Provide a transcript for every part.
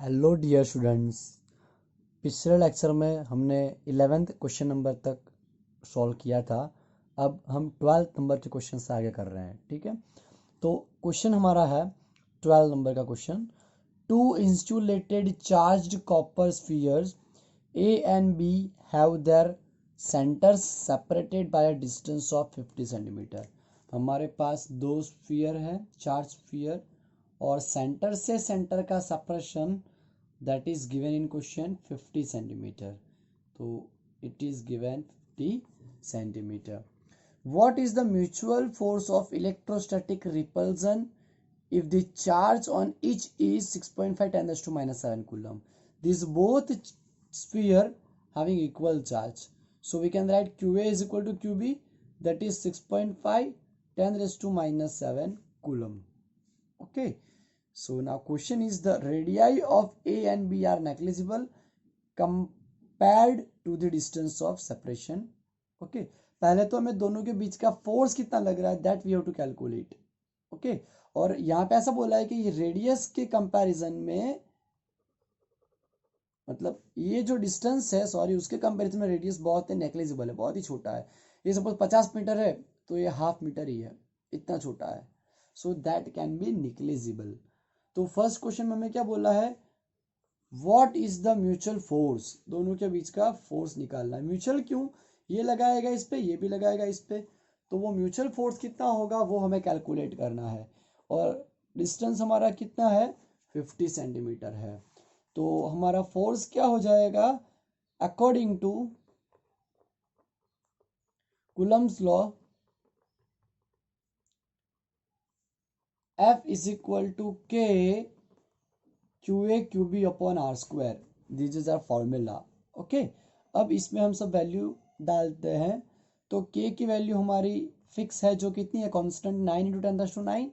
Hello dear students. पिछले lecture में हमने 11th क्वेश्चन नंबर तक सॉल्व किया था। अब हम 12th नंबर के क्वेश्चन से आगे कर रहे हैं। ठीक है, तो क्वेश्चन हमारा है 12 नंबर का question. Two insulated charged copper spheres A and B have their centres separated by a distance of 50 centimetre. हमारे पास दो स्फीयर है, चार्ज स्फीयर, और सेंटर से सेंटर का separation that is given in question 50 centimeter. So it is given 50 centimeter. What is the mutual force of electrostatic repulsion if the charge on each is 6.5 10 raised to minus 7 coulomb? These both sphere having equal charge, so we can write QA is equal to QB, that is 6.5 10 raised to minus 7 coulomb. Okay, so now question is the radii of A and B are negligible compared to the distance of separation. Okay, पहले तो हमें दोनों के बीच का force कितना लग रहा है that we have to calculate. Okay, और यहाँ पे ऐसा बोला है कि ये रेडियस के कंपैरिजन में, मतलब ये जो डिस्टेंस है, सॉरी, उसके कंपैरिजन में रेडियस बहुत है, नेग्लिजिबल है, बहुत ही छोटा है। ये सपोज 50 मीटर है तो ये हाफ मीटर ही है, इतना छोटा है, so that can be negligible. तो फर्स्ट क्वेश्चन में हमें क्या बोला है, what is the mutual force, दोनों के बीच का फोर्स निकालना है। म्यूचुअल क्यों, ये लगाएगा इस पे, ये भी लगाएगा इस पे, तो वो म्यूचुअल फोर्स कितना होगा वो हमें कैलकुलेट करना है। और डिस्टेंस हमारा कितना है, 50 सेंटीमीटर है। तो हमारा फोर्स क्या हो जाएगा, according to Coulomb's law, F is equal to K QA QB upon R square, this is our formula. Okay, अब इसमें हम सब वैल्यू डालते हैं। तो K की वैल्यू हमारी फिक्स है, जो कितनी है, constant 9 into 10 raise to 9।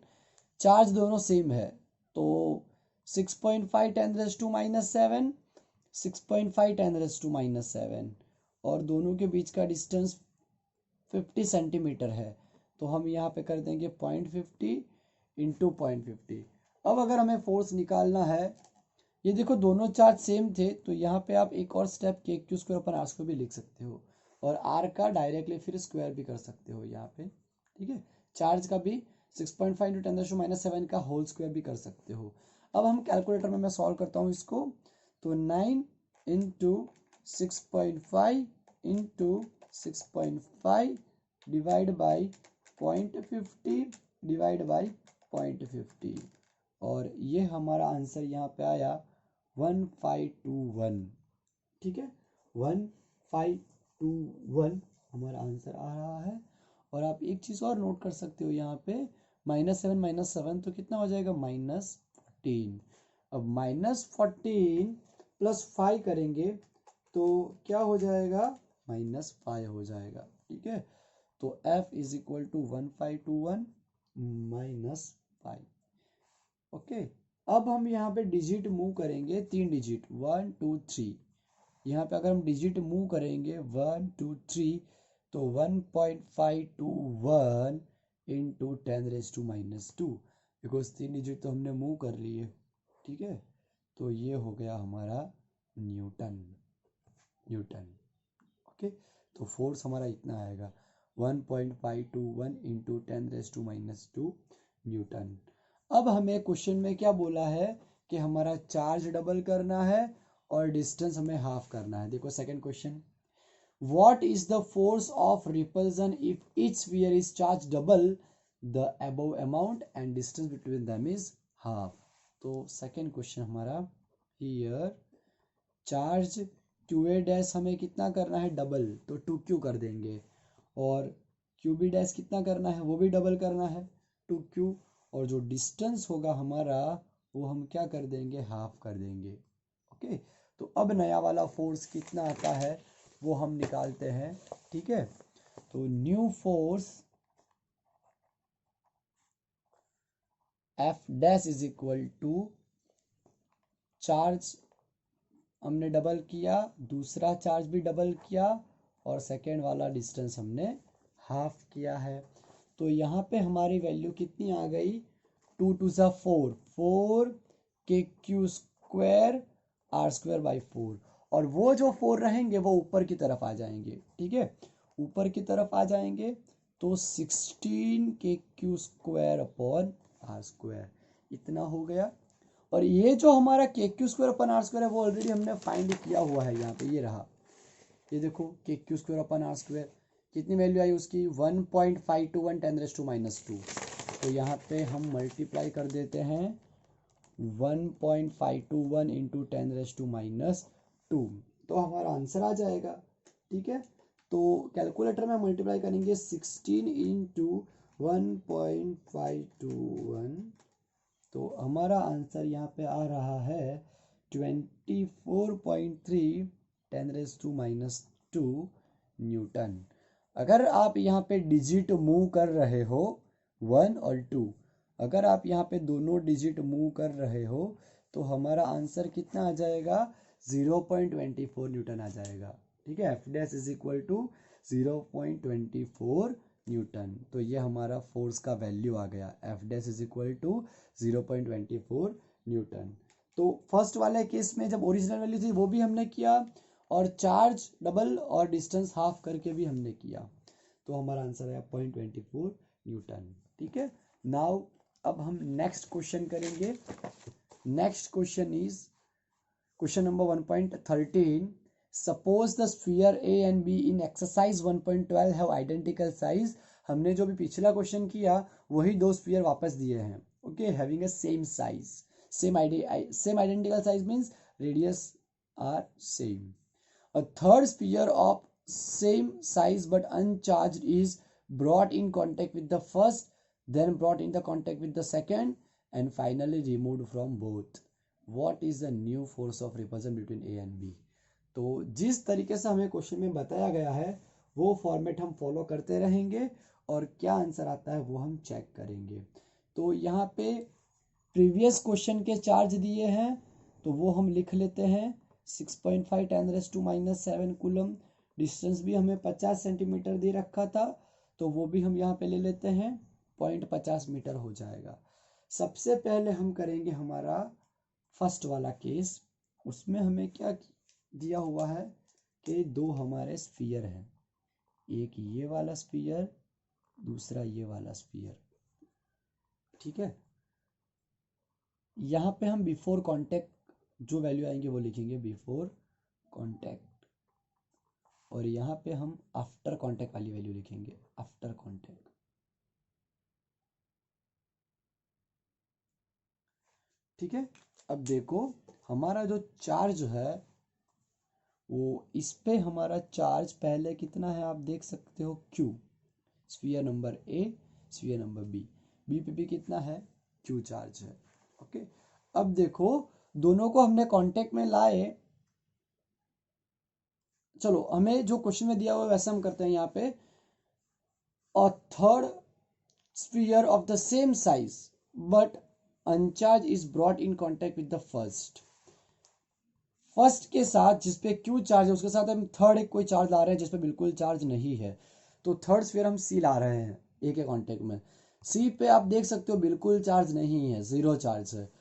Charge दोनों सेम है, तो 6.5 10 raise to minus 7, 6.5 10 raise to minus 7, और दोनों के बीच का डिस्टेंस 50 सेंटीमीटर है। तो हम यहाँ पे कर देंगे 0.50 इंटू 0.50। अब अगर हमें फोर्स निकालना है, ये देखो दोनों चार्ज सेम थे, तो यहाँ पे आप एक और step K Q square upon R square भी लिख सकते हो, और आर का डायरेक्टली फिर स्क्वायर भी कर सकते हो यहाँ पे। ठीक है, चार्ज का भी 6.5 इंटू 10 टू माइनस 7 का होल स्क्वायर भी कर सकते हो। अब हम कैलकुलेटर में मैं सॉल्व करता हूँ इसको, तो 9 into 6.5 into 6.5 divide by 0.50 divide by 0.50, और ये हमारा आंसर यहाँ पे आया 1521। ठीक है, 1521 हमारा आंसर आ रहा है। और आप एक चीज़ और नोट कर सकते हो, यहाँ पे -7 तो कितना हो जाएगा, -14। अब -14 प्लस 5 करेंगे तो क्या हो जाएगा, -5 हो जाएगा। ठीक है, तो F is equal to 1521 -5। Okay, अब हम यहाँ पे डिजिट मूव करेंगे, 3 डिजिट 1 2 3। यहाँ पे अगर हम डिजिट मूव करेंगे 1 2 3, तो 1.521 into 10 raise to minus 2, because 3 digit तो हमने मूव कर लिए। ठीक है, तो ये हो गया हमारा न्यूटन। ओके, तो फोर्स हमारा इतना आएगा 1.521 into 10 raise to minus 2 newton. अब हमें क्वेश्चन में क्या बोला है कि हमारा चार्ज डबल करना है और डिस्टेंस हमें हाफ करना है। देखो second question, what is the force of repulsion if each sphere is charge double the above amount and distance between them is half. तो सेकंड क्वेश्चन हमारा, हियर चार्ज QA डैश हमें कितना करना है, डबल, तो 2Q कर देंगे, और QB डैश कितना करना है, वो भी डबल करना है, 2Q, और जो डिस्टेंस होगा हमारा वो हम क्या कर देंगे, हाफ कर देंगे। ओके, तो अब नया वाला फोर्स कितना आता है वो हम निकालते हैं। ठीक है, तो new force F dash is equal to, charge हमने डबल किया, दूसरा चार्ज भी डबल किया, और सेकेंड वाला डिस्टेंस हमने हाफ किया है। तो यहाँ पे हमारी वैल्यू कितनी आ गई, 2 2 ज़ा 4, 4 के क्यू r स्क्वायर बाई 4, और वो जो 4 रहेंगे वो ऊपर की तरफ आ जाएंगे, ठीक है, ऊपर की तरफ आ जाएंगे, तो 16 K Q square upon R square इतना हो गया। और ये जो हमारा K Q square upon R square है वो ऑलरेडी हमने फाइंड किया हुआ है, यहाँ पे ये रहा, ये देखो K Q square upon R square कितनी वैल्यू आई उसकी 1.521 10⁻²। तो यहाँ पे हम मल्टीप्लाई कर देते हैं 1.521 इंटू 10⁻², तो हमारा आंसर आ जाएगा, ठीक है। तो कैलकुलेटर में मल्टीप्लाई करेंगे 16 इंटू 1.521, तो हमारा आंसर यहाँ पे आ रहा है 24.3 10⁻² न्यूटन। अगर आप यहाँ पे डिजिट मूव कर रहे हो 1 और 2, अगर आप यहाँ पे दोनों डिजिट मूव कर रहे हो तो हमारा आंसर कितना आ जाएगा 0.24 न्यूटन आ जाएगा, ठीक है। F dash is equal to 0.24 newton. तो ये हमारा फोर्स का वैल्यू आ गया, F dash is equal to 0.24 newton. तो फर्स्ट वाले केस में जब ओरिजिनल वैल्यू थी वो भी हमने किया, और चार्ज डबल और डिस्टेंस हाफ करके भी हमने किया, तो हमारा आंसर है 0.24 न्यूटन, ठीक है। नाउ अब हम नेक्स्ट क्वेश्चन करेंगे। Next question is question number 1.13। Suppose the sphere A and be in exercise 1.12 have identical size. हमने जो भी पिछला क्वेश्चन किया वही दो स्फीयर वापस दिए हैं, okay, having a same size, same identical size means radius R same. A third sphere of same size but uncharged is brought in contact with the first, then brought in the contact with the second, and finally removed from both. What is the new force of repulsion between A and B? तो जिस तरीके से हमें question में बताया गया है वो फॉर्मेट हम फॉलो करते रहेंगे, और क्या आंसर आता है वो हम चेक करेंगे। तो यहाँ पे प्रीवियस क्वेश्चन के चार्ज दिए हैं तो वो हम लिख लेते हैं 6.5 10⁻⁻7 कूलम। डिस्टेंस भी हमें 50 सेंटीमीटर दे रखा था, तो वो भी हम यहाँ पे ले लेते हैं 0.50 मीटर हो जाएगा। सबसे पहले हम करेंगे हमारा फर्स्ट वाला केस। उसमें हमें क्या दिया हुआ है कि दो हमारे स्फीयर हैं, एक ये वाला स्फीयर, दूसरा ये वाला स्फीयर, ठीक है। यहाँ पे हम बिफोर कांटेक्ट जो वैल्यू आएंगे वो लिखेंगे बिफोर कांटेक्ट, और यहाँ पे हम आफ्टर कांटेक्ट वाली वैल्यू लिखेंगे आफ्टर कांटेक्ट, ठीक है। अब देखो हमारा जो चार्ज है वो इस पे हमारा चार्ज पहले कितना है आप देख सकते हो, Q, sphere number A, sphere number B, B पे भी कितना है Q चार्ज है, ओके। अब देखो दोनों को हमने कांटेक्ट में लाए, चलो हमें जो क्वेश्चन में दिया हुआ है वैसा हम करते हैं। यहाँ पे a third sphere of the same size but अनचार्ज is brought in contact with the first के साथ जिसपे क्यू चार्ज है उसके साथ हम थर्ड एक कोई चार्ज ला रहे हैं जिसपे बिल्कुल चार्ज नहीं है, तो थर्ड स्फीयर हम सी ला रहे हैं ए के कांटेक्ट में। सी पे आप देख सकते हो बिल्कुल चार्ज नहीं है, जीरो चार्ज है।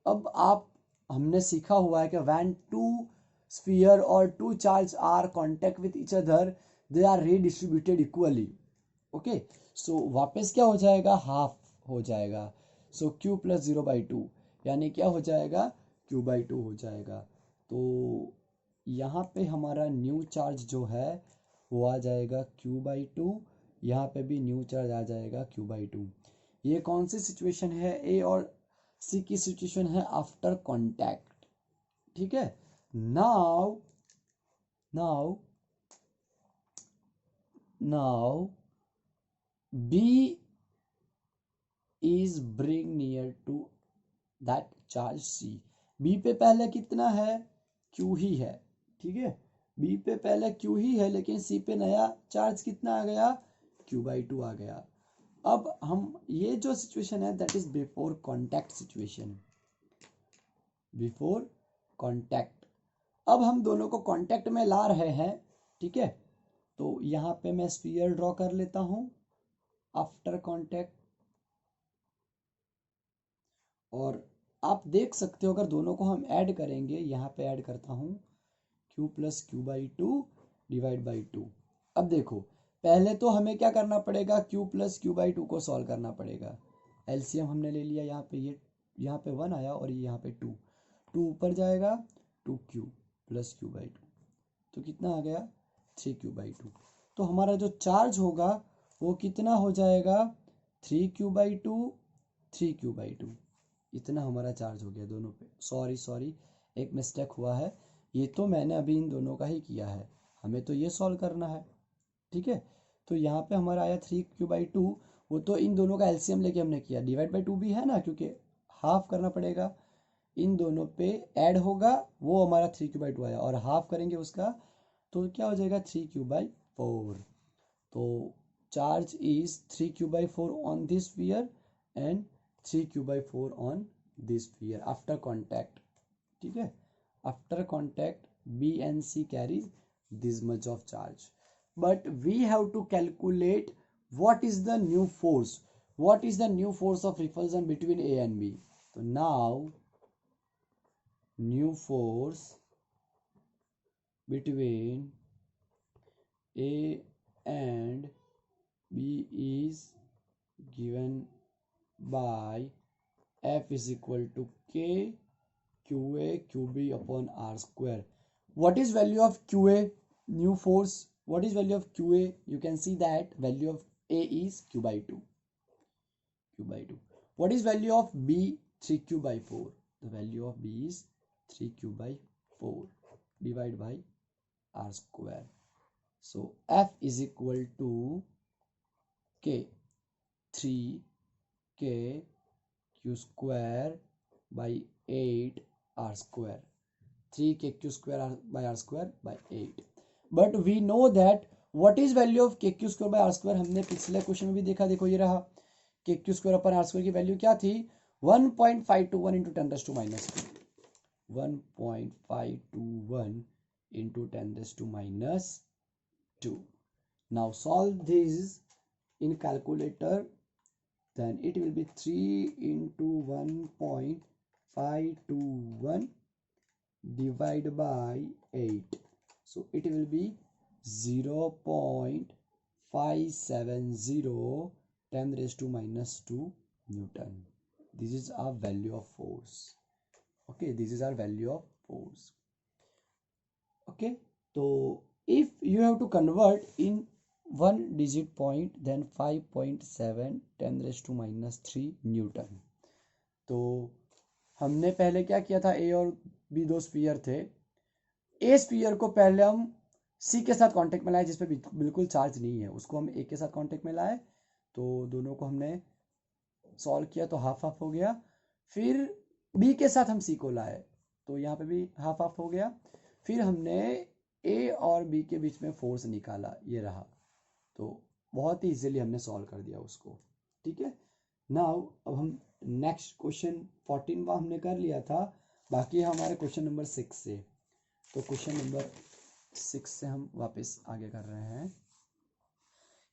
अब आप हमने सीखा हुआ है कि व्हेन टू स्फीयर और two charge are contact with each other they are redistributed equally, okay. So वापस क्या हो जाएगा, हाफ हो जाएगा। सो क्यू प्लस 0/2 यानी क्या हो जाएगा, Q/2 हो जाएगा। तो यहाँ पे हमारा न्यू चार्ज जो है वो आ जाएगा Q/2, यहाँ पे भी न्यू चार्ज आ जाएगा Q/2। ये कौन सी सिचुएशन है, ए और सी की सिचुएशन है आफ्टर कांटेक्ट, ठीक है। Now now now B is bring near to that charge C। B पे पहले कितना है, Q ही है, ठीक है। B पे पहले Q ही है लेकिन C पे नया चार्ज कितना आ गया, Q/2 आ गया। अब हम ये जो सिचुएशन है that is before contact situation, before contact. अब हम दोनों को कांटेक्ट में ला रहे हैं, ठीक है। तो यहाँ पे मैं स्फीयर ड्रॉ कर लेता हूँ आफ्टर कांटेक्ट, और आप देख सकते हो अगर दोनों को हम ऐड करेंगे, यहाँ पे ऐड करता हूँ q plus Q by two divide by two. अब देखो पहले तो हमें क्या करना पड़ेगा, q plus Q by two को सॉल्व करना पड़ेगा। एलसीएम हमने ले लिया, यहाँ पे ये यहाँ पे 1 आया और ये यहाँ पे 2, 2 ऊपर जाएगा 2q plus Q by two, तो कितना आ गया 3q बाई टू। तो हमारा जो चार्ज होगा वो कितना हो जाएगा 3q by two 3q by two, इतना हमारा चार्ज हो गया दोनों पे। सॉरी एक मिस्टेक हुआ है, ये तो मैंने अभी इन दोनों का ही किया है, हमें तो ये सॉल्व करना है। ठीक है, तो यहाँ पे हमारा आया 3q बाई टू, वो तो इन दोनों का एलसीएम लेके हमने किया, डिवाइड बाई टू भी है ना, क्योंकि हाफ करना पड़ेगा, इन दोनों पे ऐड होगा, वो हमारा 3q बाई टू आया, और हाफ करेंगे उसका तो क्या हो जाएगा 3q बाई फोर। तो charge is 3q by four on this sphere and 3q by four on this sphere after contact. ठीक है, after contact B and C carry this much of charge, but we have to calculate what is the new force, what is the new force of repulsion between A and B. So now new force between A and B is given by F is equal to K QA QB upon R square. What is value of QA, new force? What is value of QA? You can see that value of A is Q by 2. Q by 2. What is value of B? 3Q by 4. The value of B is 3Q by 4 divided by R square. So F is equal to K 3K Q square by 8 R square. 3kq square by r square by 8. But we know that what is value of kq square by r square, हमने पिछले question में भी देखा, देखो ये रहा kq square अपन r square की value क्या थी 1.521 into 10 raised to minus 2, 1.521 into 10 raised to minus 2. Now solve this in calculator, then it will be 3 into 1.521 divide by 8, so it will be 0.570 10 raised to minus 2 Newton. This is our value of force. Okay, this is our value of force. Okay, so if you have to convert in one digit point, then 5.7 10 raised to minus 3 Newton. तो हमने पहले क्या किया था, ए और B दो sphere थे, ए sphere को पहले हम सी के साथ कांटेक्ट में लाए जिस पे बिल्कुल चार्ज नहीं है, उसको हम ए के साथ कांटेक्ट में लाए, तो दोनों को हमने सॉल्व किया तो हाफ हाफ हो गया। फिर बी के साथ हम सी को लाए तो यहाँ पे भी हाफ हाफ हो गया। फिर हमने ए और बी के बीच में फोर्स निकाला, ये रहा, तो बहुत ही इजीली हमने सॉल्व कर दिया उसको। ठीक है, नाउ अब हम नेक्स्ट क्वेश्चन 14वां हमने कर लिया था, बाकी हमारे क्वेश्चन नंबर 6 से, तो क्वेश्चन नंबर 6 से हम वापस आगे कर रहे हैं।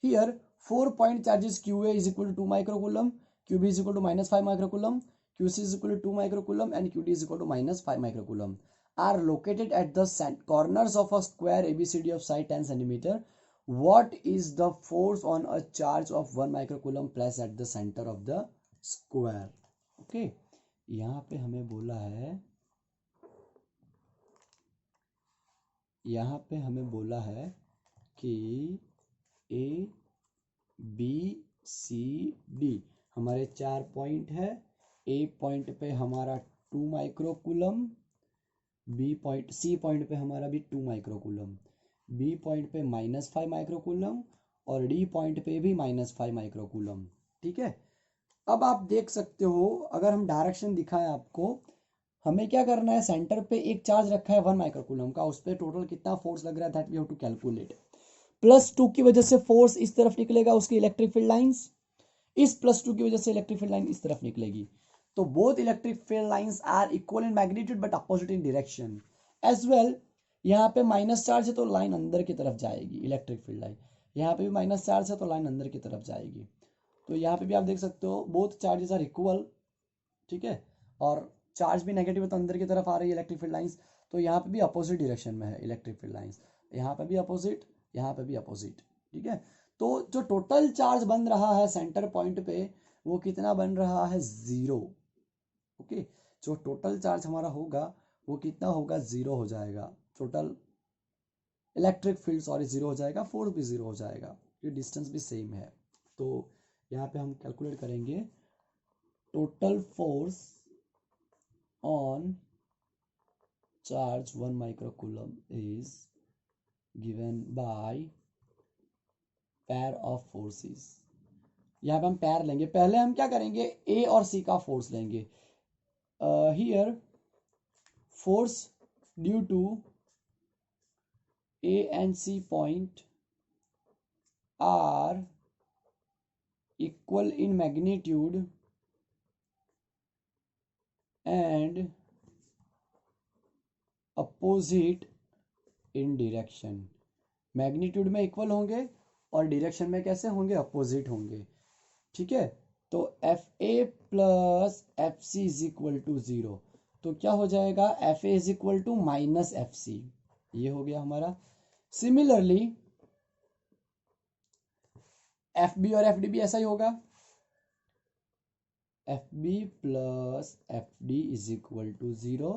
Here 4 point charges QA is equal to 2 microcoulomb, QB is equal to -5 microcoulomb, QC is equal to 2 microcoulomb and QD is equal to -5 microcoulomb are located at the corners of a square ABCD of side 10 centimeter. What is the force on a charge of 1 microcoulomb placed at the center of the square? Okay, यहाँ पे हमें बोला है, यहाँ पे हमें बोला है कि A B C D हमारे 4 पॉइंट है। A पॉइंट पे हमारा 2 microcoulomb, B point C point पे हमारा भी 2 माइक्रोकूलम, B पॉइंट पे -5 माइक्रोकूलम और D पॉइंट पे भी -5 माइक्रोकूलम। ठीक है, अब आप देख सकते हो, अगर हम डायरेक्शन दिखाएं आपको, हमें क्या करना है, सेंटर पे एक चार्ज रखा है 1 माइक्रोकूलम का, उस पर टोटल कितना फोर्स लग रहा है that we have to calculate. +2 की वजह से फोर्स इस तरफ निकलेगा, उसकी इलेक्ट्रिक फील्ड लाइंस, इस +2 की वजह से इलेक्ट्रिक फील्ड लाइन इस तरफ निकलेगी। तो both electric field lines are equal in magnitude but opposite in direction as well. यहाँ पे माइनस चार्ज है तो लाइन अंदर की तरफ जाएगी, इलेक्ट्रिक फील्ड लाइन, यहाँ पे भी माइनस चार्ज है तो लाइन अंदर की तरफ जाएगी। तो यहाँ पे भी आप देख सकते हो बोथ चार्जेस आर इक्वल। ठीक है, और चार्ज भी नेगेटिव है तो अंदर की तरफ आ रही है इलेक्ट्रिक फील्ड लाइंस, तो यहाँ पे भी अपोजिट डायरेक्शन में है इलेक्ट्रिक फील्ड लाइंस, यहाँ पे भी अपोजिट, यहाँ पे भी अपोजिट, ठीक है। तो जो टोटल चार्ज बन रहा है सेंटर पॉइंट पे वो कितना बन रहा है, जीरो। ओके, जो टोटल चार्ज हमारा होगा वो कितना होगा, जीरो हो जाएगा। Total electric field sorry zero हो जाएगा, फोर्स भी जीरो हो जाएगा, ये डिस्टेंस भी सेम है। तो यहाँ पे हम कैलकुलेट करेंगे total force on charge 1 microcoulomb is given by pair of forces। यहाँ पे हम पैर लेंगे, पहले हम क्या करेंगे, ए और सी का फोर्स लेंगे। Here force due to A and C point are equal in magnitude and opposite in direction. Magnitude में इक्वल होंगे और डायरेक्शन में कैसे होंगे, अपोजिट होंगे, ठीक है। तो F A plus F C is equal to zero, तो क्या हो जाएगा, F A is equal to minus F C, ये हो गया हमारा। सिमिलरली एफ बी और एफ डी भी ऐसा ही होगा, F B plus F D is equal to zero,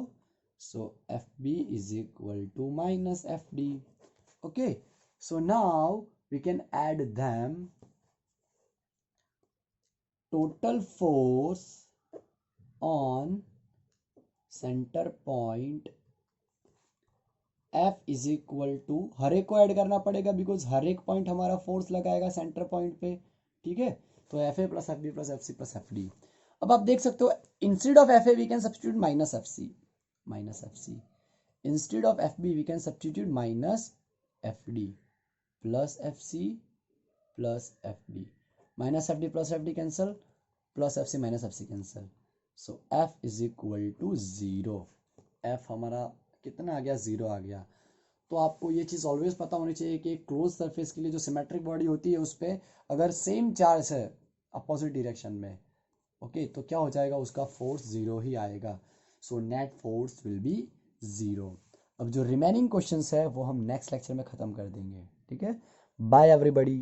so F B is equal to minus F D. Okay, so now we can add them, total force on center point F is equal to, हर एक को add करना पड़ेगा because हर एक point हमारा force लगाएगा centre point पे, ठीक है। तो F A plus F B plus F C plus F D. अब आप देख सकते हो instead of F A we can substitute minus F C, minus F C, instead of F B we can substitute minus F D plus F C plus F D, minus F D plus F D cancel, plus F C minus F C cancel, so F is equal to zero. F हमारा कितना आ गया, zero आ गया। तो आपको ये चीज़ always पता होनी चाहिए कि क्लोज सरफेस के लिए जो सिमेट्रिक बॉडी होती है उस पर अगर सेम चार्ज है अपोजिट डायरेक्शन में, ओके, तो क्या हो जाएगा, उसका फोर्स जीरो ही आएगा। So net force will be zero. अब जो रिमेनिंग क्वेश्चंस है वो हम नेक्स्ट लेक्चर में ख़त्म कर देंगे, ठीक है। Bye everybody.